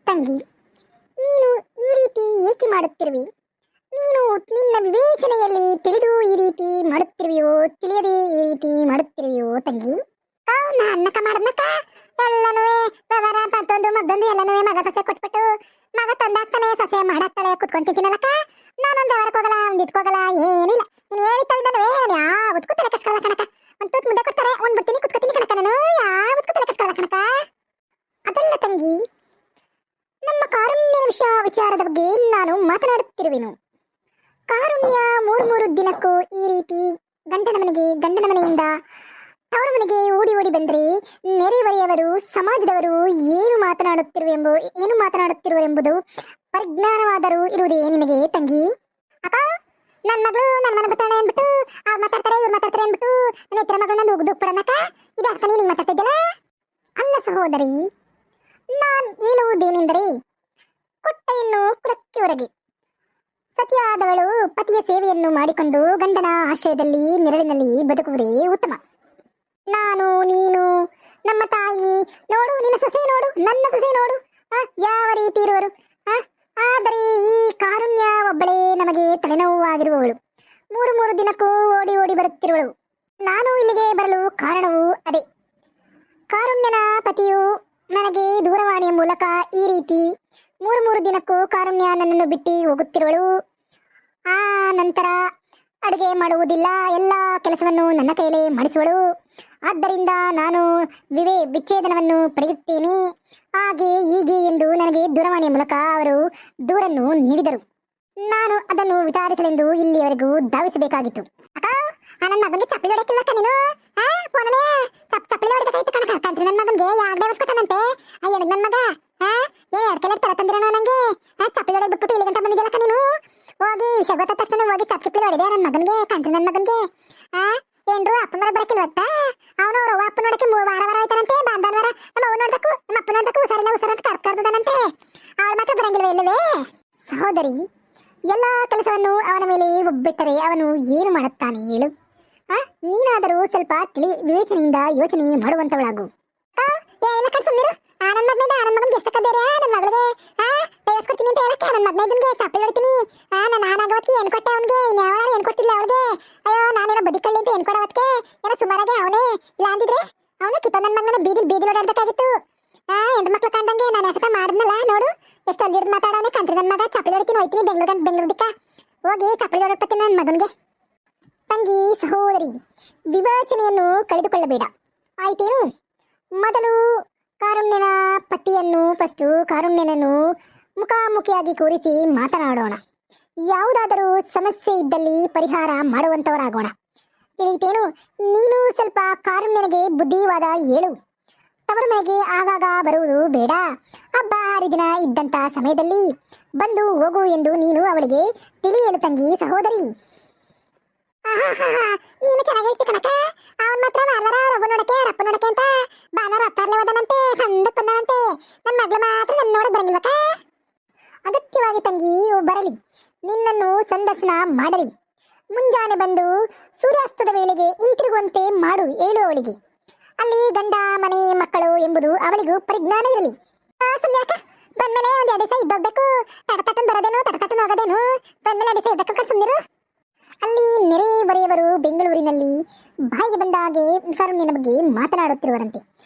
ತಂಗಿ, ನೀನು ಈ ರೀತಿ ಏಕೆ ಮಾಡುತ್ತಿರುವಿ? ನೀನು ನಿನ್ನ ವಿವೇಚನೆಯಲ್ಲಿ ತಿಳಿದು ಈ ರೀತಿ ಮಾಡುತ್ತಿರುವೆಯೋ, ತಿಳಿಯದೆ ಈ ರೀತಿ ಮಾಡುತ್ತಿರುವೆಯೋ ತಂಗಿ? ನನ್ನಕ್ಕ ಮಾಡದ್ನಕ್ಕ ಎಲ್ಲನೂ ವ್ಯವಹಾರ ಮತ್ತೊಂದು ಮದ್ದೊಂದು ಎಲ್ಲನೂ ಮಗ ಸೊಸೆ ಕೊಟ್ಬಿಟ್ಟು ಮಗ ತಂದಾಗ್ತಾನೆ ಸೊಸೆ ಮಾಡಾಕ್ತಾಳೆ ಕುತ್ಕೊಂತಿದ್ದೀನಲ್ಲಕ್ಕ. ನಾನೊಂದು ವ್ಯವಹಾರಕ್ಕೆ ಹೋಗಲ್ಲ, ಒಂದು ಇಟ್ಕೋಗಲ್ಲ, ಏನಿಲ್ಲ. ನೀನು ಹೇಳಿದ್ದವೇ ನಾನು ಯಾವತ್ತೂ ತಲೆ ಕೆಡ್ಸ್ಕೊಳ್ಳಲ್ಲ ಕಣಕ. ಒಂದು ತುತ್ತು ಮುದ್ದೆ ಕೊಡ್ತಾರೆ, ಒಂದು ಬಿಡ್ತೀನಿ ಕುತ್ಕೋತೀನಿ ಕಣಕ. ನಾನು ಯಾವತ್ತೂ ತಲೆ ಕೆಡ್ಸ್ಕೊಳ್ಳಲ್ಲ ಕಣಕ. ಅದಲ್ಲ ತಂಗಿ, ನಮ್ಮ ಕಾರುಣ್ಯ ವಿಚಾರದ ಬಗ್ಗೆ ನಾನು ಮಾತನಾಡುತ್ತಿರುವೆನು. ಕಾರುಣ್ಯ ಮೂರು ದಿನಕ್ಕೂ ಈ ರೀತಿ ಗಂಡನ ಮನೆಯಿಂದ ತವರು ಮನೆಗೆ ಓಡಿ ಬಂದರೆ ನೆರೆಹೊರೆಯವರು, ಸಮಾಜದವರು ಏನು ಮಾತನಾಡುತ್ತಿರುವರೆಂಬುದು ಪರಿಜ್ಞಾನವಾದರೂ ಇರುವುದೇ ನಿನಗೆ ತಂಗಿ? ಅಕ್ಕ, ನನ್ನ ಮಗಳು ನನ್ನ ಮನೆ ಬರ್ತಾಳೆ ಅಂದ್ಬಿಟ್ಟು ಅವ್ರು ಮಾತಾಡ್ತಾರೆ ಇವ್ರು ಮಾತಾಡ್ತಾರೆ ಅಂದ್ಬಿಟ್ಟು ನನ್ನ ಇತರ ಮಗಳನ್ನ ದುಗ್ಬಿಡೋಣಕ್ಕ. ಇದು ಅಕ್ಕ ನೀನು ಮಾತಾಡ್ತಿದ್ದಲ್ಲ? ಅಲ್ಲ ಸಹೋದರಿ, ನಾನು ಹೇಳುವುದೇನೆಂದರೆ ಕೊಟ್ಟೆಯನ್ನು ಕುಲಕ್ಕೆ ಹೊರಗೆ ಸತಿಯಾದವಳು ಪತಿಯ ಸೇವೆಯನ್ನು ಮಾಡಿಕೊಂಡು ಗಂಡನ ಆಶ್ರಯದಲ್ಲಿ ನೆರಳಿನಲ್ಲಿ ಬದುಕುವುದೇ ಉತ್ತಮ. ನಾನು, ನೀನು, ನಮ್ಮ ತಾಯಿ ನೋಡು, ನಿನ್ನ ಸೊಸೆ ನೋಡು, ನನ್ನ ಸೊಸೆ ನೋಡು, ಯಾವ ರೀತಿ ಇರುವರು. ಆದರೆ ಈ ಕಾರುಣ್ಯ ಒಬ್ಬಳೇ ನಮಗೆ ತಲೆನೋವಾಗಿರುವವಳು. ಮೂರು ದಿನಕ್ಕೂ ಓಡಿ ಬರುತ್ತಿರುವಳು. ನಾನು ಇಲ್ಲಿಗೆ ಬರಲು ಕಾರಣವೂ ಅದೇ. ಕಾರುಣ್ಯನ ಪತಿಯು ನನಗೆ ದೂರವಾಣಿಯ ಮೂಲಕ ಈ ರೀತಿ ಮೂರು ದಿನಕ್ಕೂ ಕಾರುಣ್ಯ ನನ್ನನ್ನು ಬಿಟ್ಟು ಹೋಗುತ್ತಿರುವಳು. ಆ ನಂತರ ಅಡುಗೆ ಮಾಡುವುದಿಲ್ಲ, ಎಲ್ಲ ಕೆಲಸವನ್ನು ನನ್ನ ಕೈಯಲ್ಲೇ ಮಾಡಿಸುವಳು. ಆದ್ದರಿಂದ ನಾನು ವಿಚ್ಛೇದನವನ್ನು ಪಡೆಯುತ್ತೇನೆ, ಹಾಗೆ ಹೀಗೆ ಎಂದು ನನಗೆ ದೂರವಾಣಿಯ ಮೂಲಕ ಅವರು ದೂರನ್ನು ನೀಡಿದರು. ನಾನು ಅದನ್ನು ವಿಚಾರಿಸಲೆಂದು ಇಲ್ಲಿಯವರೆಗೂ ಧಾವಿಸಬೇಕಾಗಿತ್ತು. ಅಕ್ಕ, ನನ್ನ ಮಗನಿಗೆ ಚಪ್ಪಲಿ ಹೊಡೆಯಕ್ಕಿಲ್ಲಕ್ಕ ನೀನು? ಫೋನಲ್ಲೇ ಚಪ್ಪಲಿ ಹೊಡಿಬೇಕಾಯ್ತು ಕಣಕ. ಕಂತ್ರಿ ನನ್ನ ಮಗನಿಗೆ ಯಾಕೆ ಡೈವರ್ಸ್ಕೊಟ್ಟನಂತೆ ನನ್ನ ಮಗ. ಏನು ಎರಡು ತರ ತಂದಿರೋಣ ನನಗೆ. ಚಪ್ಪಲಿ ಹೊಡೆದ್ ಬಿಟ್ಬಿಟ್ಟು ಇಲ್ಲಿ ಗಂಟ ಬಂದಿದ್ದಲ್ಲಕ್ಕ ನೀನು. ಹೋಗಿ ವಿಷಯ ಗೊತ್ತಾದ ತಕ್ಷಣ ಹೋಗಿ ಚಪ್ಪಲಿ ಹೊಡೆದೆ ನನ್ನ ಮಗನಿಗೆ, ಕಂತ್ರಿ ನನ್ನ ಮಗನಿಗೆ. ಏನ್ರು ಅಪ್ಪ ಮರ ಬರಕಿಲ್ವತ್ತ? ಅವನು ಅವ್ರ ಅಪ್ಪ ನೋಡಕ್ಕೆ ವಾರ ಆಯ್ತಾನಂತೆ. ಭಾನುವಾರ ನಮ್ಮ ಅವ್ನು ನೋಡ್ಬೇಕು, ನಮ್ಮ ಅಪ್ಪ ನೋಡ್ಬೇಕು, ಹುಷಾರಂತ ಕರ್ಕರ್ದಾನಂತೆ. ಅವಳ ಮಾತ್ರ ಬರಂಗಿಲ್ವೇ ಇಲ್ಲವೇ? ಸಹೋದರಿ, ಎಲ್ಲ ಕೆಲಸವನ್ನು ಅವನ ಮೇಲೆ ಒಬ್ಬಿಟ್ಟರೆ ಅವನು ಏನು ಮಾಡುತ್ತಾನೆ ಹೇಳು? ನೀನಾದರೂ ಸ್ವಲ್ಪ ವಿವೇಚನೆಯಿಂದ ಯೋಚನೆ ಮಾಡುವಂತವಳಾಗು. ಏನೆಲ್ಲ ಕಳ್ಸುಂದಿರು? ನನ್ನ ಮಗನಿಗೆ ಎಷ್ಟಕ್ಕದೇರೆ ನನ್ನ ಮಗಳಿಗೆ ಕೊಡ್ತೀನಿ ಅಂತ ಹೇಳಕ್ಕೆ ನನ್ನ ಮಗನಿಗೆ ಚಪ್ಪಲಿ ಹೊಡಿತೀನಿ. ನಾನಾಗವತ್ತಿ ಏನ್ ಕೊಟ್ಟೆ ಅವನಿಗೆ, ಇನ್ಯಾವ ಏನ್ ಕೊಡ್ತಿಲ್ಲ ಅವಳಿಗೆ. ಅಯ್ಯೋ, ನಾನೇನೋ ಬದುಕಳ್ಳಿ ಅಂತ ಏನ್ ಕೊಡವತ್ಕೆ ಏನೋ ಸುಮಾರಾಗೆ ಅವನೇ. ಇಲ್ಲ ಅಂದಿದ್ರೆ ಅವನು ಕಿತ್ತ ನನ್ನ ಮಗನ ಬೀದಿಲ್ ಓಡಾಡ್ಬೇಕಾಗಿತ್ತು. ಹೆಣ್ಣು ಮಕ್ಳು ಕಂಡಂಗೆ ನಾನು ಹೆಸತ ಮಾಡಿದ್ನಲ್ಲ ನೋಡು, ಎಷ್ಟು ಅಲ್ಲಿ ಹಿಡಿದು ಮಾತಾಡೋನೆ. ಕಂತ್ರಿ ನನ್ನ ಮಗ ಚಪ್ಪಲಿ ಹೊಡಿತೀನಿ, ಹೋಯ್ತೀನಿ ಬೆಂಗಳೂರದಿಕ್ಕ ಹೋಗಿ ಚಪ್ಪಲಿ ಹೊಡಡ್ತೀನಿ ನನ್ನ ಮಗನಿಗೆ. ತಂಗಿ, ಸಹೋದರಿ, ವಿವೇಚನೆಯನ್ನು ಕಳೆದುಕೊಳ್ಳಬೇಡ ಆಯ್ತೇನು? ಮೊದಲು ಕಾರುಣ್ಯನ ಪತಿಯನ್ನು ಕಾರುಣ್ಯನನ್ನು ಮುಖಾಮುಖಿಯಾಗಿ ಕೂರಿಸಿ ಮಾತನಾಡೋಣ. ಯಾವುದಾದರೂ ಸಮಸ್ಯೆ ಇದ್ದಲ್ಲಿ ಪರಿಹಾರ ಮಾಡುವಂತವರಾಗೋಣ. ತಿಳಿಯಿತೇನು? ನೀನು ಸ್ವಲ್ಪ ಕಾರುಣ್ಯನಿಗೆ ಬುದ್ಧಿವಾದ ಹೇಳು. ತವರು ಮನೆಗೆ ಆಗಾಗ ಬರುವುದು ಬೇಡ. ಹಬ್ಬ ಹರಿದಿನ ಇದ್ದಂತ ಸಮಯದಲ್ಲಿ ಬಂದು ಹೋಗು ಎಂದು ನೀನು ಅವಳಿಗೆ ತಿಳಿ ಹೇಳು ತಂಗಿ, ಸಹೋದರಿ. ನೀನು ಚೆನ್ನಾಗಿ ಹೇಳ್ತಿ ಕಣಕ. ಅವನ್ ಮಾತ್ರ ವಾರ ರಘು ನೋಡಕ್ಕೆ ರಪ್ಪ ನೋಡಕ್ಕೆ ಅಂತ ಭಾನುವಾರ ಹತ್ತಾರ್ಲೆ ಹೋದನಂತೆ, ಸಂದಕ್ಕೆ ಬಂದನಂತೆ. ನನ್ನ ಮಗಳು ಮಾತ್ರ ನನ್ನ ನೋಡಕ್ ಬರಂಗಿಲ್ವಕ್ಕ? ಅಗತ್ಯವಾಗಿ ತಂಗಿ ಬರಲಿ, ನಿನ್ನನ್ನು ಸಂದರ್ಶನ ಮಾಡಲಿ. ಮುಂಜಾನೆ ಬಂದು ಸೂರ್ಯಾಸ್ತದ ವೇಳೆಗೆ ಹಿಂತಿರುಗುವಂತೆ ಮಾಡು ಹೇಳು ಅವಳಿಗೆ. ಅಲ್ಲಿ ಗಂಡ ಮನೆ ಮಕ್ಕಳು ಎಂಬುದು ಅವಳಿಗೂ ಪರಿಜ್ಞಾನ ಇರಲಿ. ಸುಮ್ಯಾಕ ಬಂದ್ಮೇಲೆ ಒಂದ್ 2 ದಿವಸ ಇದ್ದೋಗ್ಬೇಕು. ತಟತಟನ್ ಬರೋದೇನು, ತಟತಟನ್ ಹೋಗೋದೇನು, ಬಂದ್ಮೇಲೆ 2 ದಿವಸ ಇದ್ದಕ್ಕೆ ಕಳ್ಸುಂದಿರು. ಅಲ್ಲಿ ನೆರೆಹೊರೆಯವರು ಬೆಂಗಳೂರಿನಲ್ಲಿ ಬಾಯಿಗೆ ಬಂದ ಹಾಗೆ ಕಾರುಣ್ಯನ ಬಗ್ಗೆ ಮಾತನಾಡುತ್ತಿರುವರಂತೆ.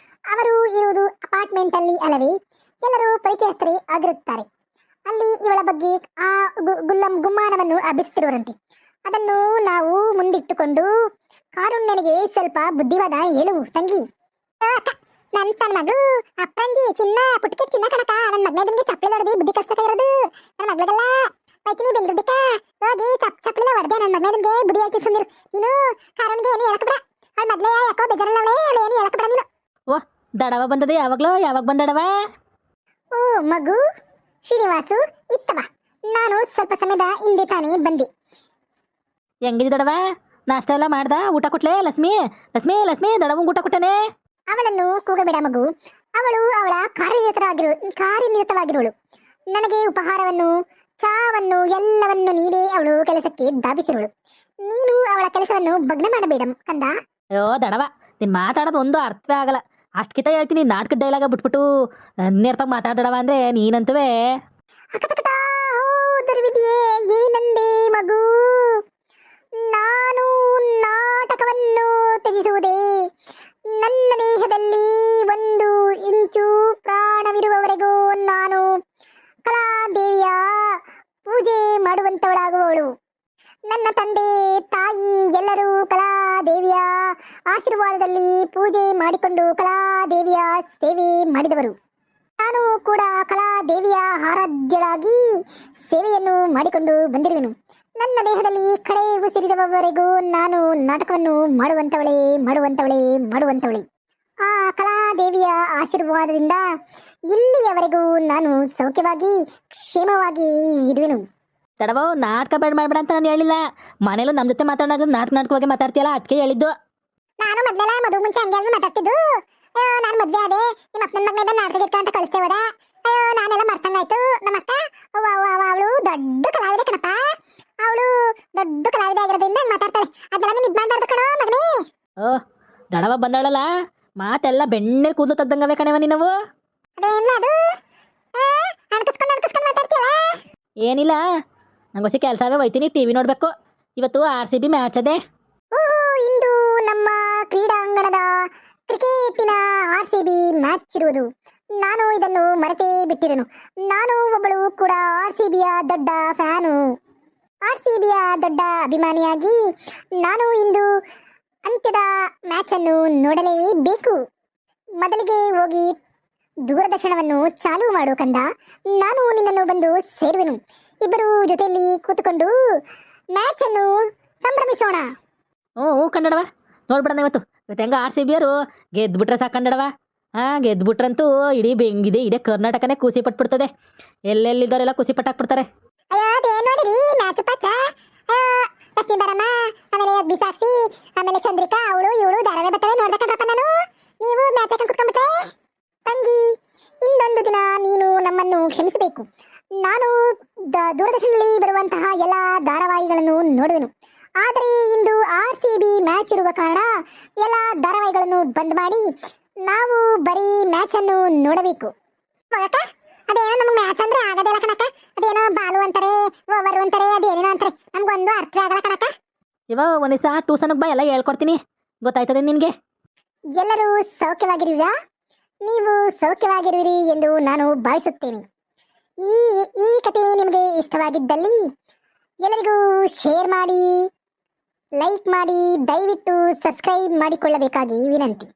ಅವರು ಇರುವುದು ಅಪಾರ್ಟ್ಮೆಂಟ್ ಅಲ್ಲಿ ಅಲ್ಲವೇ? ಎಲ್ಲರೂ ಪರಿಚಯಸ್ಥರೇ ಆಗಿರುತ್ತಾರೆ. ಅಲ್ಲಿ ಇವಳ ಬಗ್ಗೆ ಆ ಗುಮ್ಮಾನವನ್ನು ಹಬ್ಬಿಸುತ್ತಿರುವರಂತೆ. ಅದನ್ನು ನಾವು ಮುಂದಿಟ್ಟುಕೊಂಡು ಕಾರುಣ್ಯನಿಗೆ ಸ್ವಲ್ಪ ಬುದ್ಧಿವಾದ ಹೇಳು ತಂಗಿ. ನನ್ನ ಮಗಳು ಅಪ್ಪಂಜಿ ಚಿನ್ನ ಪುಟ್ಕೆ ಚಿನ್ನ ಕಣಕ. ನನ್ನ ಮಗನಿಗೆ ಚಪ್ಪಲಿ ಹೊಡೆದಿ ಬುದ್ಧಿ ಕಲಿಸ್ಬೇಕಾಗಿರೋದು. ನನ್ನ ಮಗಳಿಗೆಲ್ಲ ಆಯ್ತೀನಿ ಬೆಂಗಳೂರದಿಕ್ಕ ಹೋಗಿ ಚಪ್ಪಲಿನ ಹೊಡೆದೆ. ನನ್ನ ಮಗನಿಗೆ ಬುದ್ಧಿ ಆಯ್ತು ಸುಂದಿರು. ನೀನು ಕಾರುಣ್ಯಗೆ ಏನು ಹೇಳಕ್ ಬಿಡ. ಅವಳ ಮೊದಲೇ ಯಾಕೋ ಬೇಜಾರಲ್ಲ ಅವಳು ಏನು ಹೇಳಕ್ ಬಿಡ ನೀನು. ಓ ದಡವ ಬಂದದೆ ಯಾವಾಗ್ಲೋ? ಯಾವಾಗ ಬಂದಡವ? ಓ ಮಗು ಶ್ರೀನಿವಾಸು, ಇತ್ತವ ನಾನು ಸ್ವಲ್ಪ ಸಮಯದ ಹಿಂದೆ ತಾನೇ ಬಂದೆ. ಹೆಂಗಿದಡವ? ನಾಷ್ಟ ಎಲ್ಲ ಮಾಡ್ದ? ಊಟ ಕೊಟ್ಲೆ? ಲಕ್ಷ್ಮಿ ಲಕ್ಷ್ಮಿ ಲಕ್ಷ್ಮಿ ದಡವಂಗ್ ಊಟ ಕೊಟ್ಟನೆ. ಅವಳನ್ನು ಕೂಗಬೇಡ ಮಗು. ಅವಳು ಅವಳ ಕಾರ್ಯನಿರತವಾಗಿರುವಳು. ನನಗೆ ಉಪಹಾರವನ್ನು, ಚಾವನ್ನು ಎಲ್ಲವನ್ನು ನೀಡೇ ಅವಳು ಕೆಲಸಕ್ಕೆ ಧಾವಿಸಿರುವಳು. ನೀನು ಅವಳ ಕೆಲಸವನ್ನು ಭಗ್ನ ಮಾಡಬೇಡ ಕಂದ. ಅಯ್ಯೋ ದಡವ, ನೀನ್ ಮಾತಾಡೋದು ಒಂದು ಅರ್ಥವೇ ಆಗಲ್ಲ. ಅಷ್ಟ್ಕಿತ ಹೇಳ್ತೀನಿ ನಾಟಕದ ಡೈಲಾಗ ಬಿಟ್ಬಿಟ್ಟು ನೇರ್ಪಾಗಿ ಮಾತಾಡವ ಅಂದ್ರೆ ನೀನಂತವೇ ಅಕಟಕಟ ಹೌದರಿವಿದೆಯೇ ಏನಂದೆ ಮಗು ನಾನು ನಾಟಕವನ್ನು ತ್ಯಜಿಸುವುದೇ ನನ್ನ ದೇಹದಲ್ಲಿ ಒಂದು ಇಂಚು ಪ್ರಾಣವಿರುವವರೆಗೂ ನಾನು ಕಲಾದೇವಿಯ ಪೂಜೆ ಮಾಡುವಂತವಳಾಗುವವಳು. ನನ್ನ ತಂದೆ ತಾಯಿ ಎಲ್ಲರೂ ಕಲಾದೇವಿಯ ಆಶೀರ್ವಾದದಲ್ಲಿ ಪೂಜೆ ಮಾಡಿಕೊಂಡು ಕಲಾದೇವಿಯ ಸೇವೆ ಮಾಡಿದವರು. ನಾನು ಕೂಡ ಕಲಾದೇವಿಯ ಆರಾಧ್ಯಳಾಗಿ ಸೇವೆಯನ್ನು ಮಾಡಿಕೊಂಡು ಬಂದಿರುವೆನು. ನನ್ನ ದೇಹದಲ್ಲಿ ಕಡೆ ಉಸಿರಿರುವವರೆಗೂ ನಾನು ನಾಟಕವನ್ನು ಮಾಡುವಂತವಳೇ. ಆ ಕಲಾದೇವಿಯ ಆಶೀರ್ವಾದದಿಂದ ಇಲ್ಲಿಯವರೆಗೂ ನಾನು ಸೌಖ್ಯವಾಗಿ ಕ್ಷೇಮವಾಗಿ ಇರುವೆನು. ತಡವೋ ನಾಟಕ ಬೇಡ ಅಂತ ನಾನು ಹೇಳಿಲ್ಲ. ಮನೇಲೂ ನಮ್ಮ ಜೊತೆ ಮಾತಾಡೋದು ನಾಟಕವಾಗಿ ಮಾತಾಡ್ತೀಯಲ್ಲ ಅದಕ್ಕೆ ಹೇಳಿದ್ದು. ನಾನು ಮೊದಲೆಲ್ಲ ಮದುವೆ ಮುಂಚೆ ಹಂಗೆ ಅಲ್ವಾ ಮಾತಾಡ್ತಿದ್ದು. ಅಯ್ಯೋ ನಾನು ಮದ್ವೆ ಆದೆ, ನಿಮ್ಮ ಅಪ್ಪನ ಮಗನಿಂದ ನಾಟಕ ಅಂತ ಕಳಿಸ್ತೇ ಹೋದ. ಅಯ್ಯೋ ನಾನೆಲ್ಲ ಮರ್ತಂಗಾಯ್ತು. ನಮ್ಮ ಅಕ್ಕ ಅವಳು ದೊಡ್ಡ ಕಲಾವಿದೆ ಕಣಪ್ಪ. ಅವಳು ದೊಡ್ಡ ಕಲಾವಿದೆ ಆಗಿರೋದ್ರಿಂದ ಹಂಗೆ ಮಾತಾಡ್ತಾಳೆ. ಅದೆಲ್ಲ ನೀನು ಇದು ಮಾಡಬಾರ್ದು ಕಣೋ ಮಗನೇ. ಓ ದಡವ ಬಂದಾಳಲ್ಲ ಮಾತೆಲ್ಲ ಬೆಣ್ಣೆ ಕೂದಲು ತೆಗ್ದಂಗವೇ ಕಣವ ನೀನವು. ಅದೇನಿಲ್ಲ ಅದು ಅಣಕಿಸ್ಕೊಂಡು ಮಾತಾಡ್ತೀಯಲ್ಲ. ಏನಿಲ್ಲ ನಂಗೆ ಹೊಸ ಕೆಲಸವೇ ಹೋಯ್ತೀನಿ, ಟಿವಿ ನೋಡಬೇಕು. ಇವತ್ತು RCB ಮ್ಯಾಚ್ ಅದೇ. ಇಂದು ನಮ್ಮ ಕ್ರೀಡಾಂಗಣದ ಕ್ರಿಕೆಟಿನ RCB ಮ್ಯಾಚ್ ಇರುವುದು. ನಾನು ಇದನ್ನು ಮರೆತೇ ಬಿಟ್ಟಿರುವೆನು. ನಾನು ಒಬ್ಬಳು ಕೂಡ RCBಯ ದೊಡ್ಡ ಫ್ಯಾನು, RCBಯ ದೊಡ್ಡ ಅಭಿಮಾನಿಯಾಗಿ ನಾನು ಇಂದು ಅಂತ್ಯದ ಮ್ಯಾಚ್ ಅನ್ನು ನೋಡಲೇಬೇಕು. ಮೊದಲಿಗೆ ಹೋಗಿ ದೂರದರ್ಶನವನ್ನು ಚಾಲೂ ಮಾಡು ಕಂದ. ನಾನು ನಿನ್ನನ್ನು ಬಂದು ಸೇರುವೆನು. ಇಬ್ಬರು ಜೊತೆಯಲ್ಲಿ ಕೂತ್ಕೊಂಡು ಮ್ಯಾಚ್ ಅನ್ನು ಸಂಭ್ರಮಿಸೋಣ. ಹ್ಞೂ ಕನ್ನಡವ ನೋಡ್ಬಿಡೋಣ ಇವತ್ತು ಹೆಂಗ RCBಯರು ಗೆದ್ದುಬಿಟ್ರೆ ಸಾಕು ಕನ್ನಡವ. ಗೆದ್ದುಬಿಟ್ರಂತೂ ಇಡೀ ಬೆಂಗಿದೆ ಇದೇ ಕರ್ನಾಟಕನೇ ಖುಷಿ ಪಟ್ಬಿಡ್ತದೆ. ಎಲ್ಲೆಲ್ಲಿದ್ದವರೆಲ್ಲ ಖುಷಿ ಪಟ್ಟಾಕ್ಬಿಡ್ತಾರೆ. ಅಯ್ಯೋ ಅದೇನ್ ನೋಡಿರಿ ಮ್ಯಾಚ್ ಪಚ್ಚ. ಲಕ್ಷ್ಮೀ ಬರಮ್ಮ, ಆಮೇಲೆ ಅಗ್ನಿ ಸಾಕ್ಷಿ, ಆಮೇಲೆ ಚಂದ್ರಿಕಾ, ಇವಳು ಧಾರಾವಾಹಿ ಬರ್ತಾರೆ ನೋಡ್ಬೇಕಂದ್ರಪ್ಪ ನಾನು. ನೀವು ಮ್ಯಾಚ್ ಹಾಕೊಂಡು ಕುತ್ಕೊಂಡ್ಬಿಟ್ರೆ ತಂಗಿ, ಇಂದೊಂದು ದಿನ ನೀನು ನಮ್ಮನ್ನು ಕ್ಷಮಿಸಬೇಕು. ನಾನು ದೂರದರ್ಶನದಲ್ಲಿ ಬರುವಂತಹ ಎಲ್ಲ ಧಾರಾವಾಹಿಗಳನ್ನು ನೋಡುವೆನು. ಆದರೆ ಇಂದು RCB ಮ್ಯಾಚ್ ಇರುವ ಕಾರಣ ಎಲ್ಲ ಧಾರಾವಾಹಿಗಳನ್ನು ಬಂದ್ ಮಾಡಿ ನಾವು ಬರೀ ಮ್ಯಾಚ್ ಅನ್ನು ನೋಡಬೇಕು. ಅದೇನೋ ನಮ್ಗೆ ಮ್ಯಾಚ್ ಅಂದ್ರೆ ಆಗದಿಲ್ಲ ಕಣಕ್ಕ. ಅದೇನೋ ಬಾಲು ಅಂತಾರೆ, ಓವರ್ ಅಂತಾರೆ, ಅದೇನೇನೋ ಅಂತಾರೆ, ನಮ್ಗೊಂದು ಅರ್ಥ ಆಗಲ್ಲ ಕಣಕ್ಕ. ಇವ ಒಂದ್ ದಿವಸ ಟ್ಯೂಷನ್ಗೆ ಬಾ ಎಲ್ಲ ಹೇಳ್ಕೊಡ್ತೀನಿ, ಗೊತ್ತಾಯ್ತದೆ ನಿನ್ಗೆ. ಎಲ್ಲರೂ ಸೌಖ್ಯವಾಗಿರುವಿರಾ? ನೀವು ಸೌಖ್ಯವಾಗಿರುವಿರಿ ಎಂದು ನಾನು ಭಾವಿಸುತ್ತೇನೆ. ಈ ಕಥೆ ನಿಮಗೆ ಇಷ್ಟವಾಗಿದ್ದಲ್ಲಿ ಎಲ್ಲರಿಗೂ ಶೇರ್ ಮಾಡಿ, ಲೈಕ್ ಮಾಡಿ, ದಯವಿಟ್ಟು ಸಬ್ಸ್ಕ್ರೈಬ್ ಮಾಡಿಕೊಳ್ಳಬೇಕಾಗಿ ವಿನಂತಿ.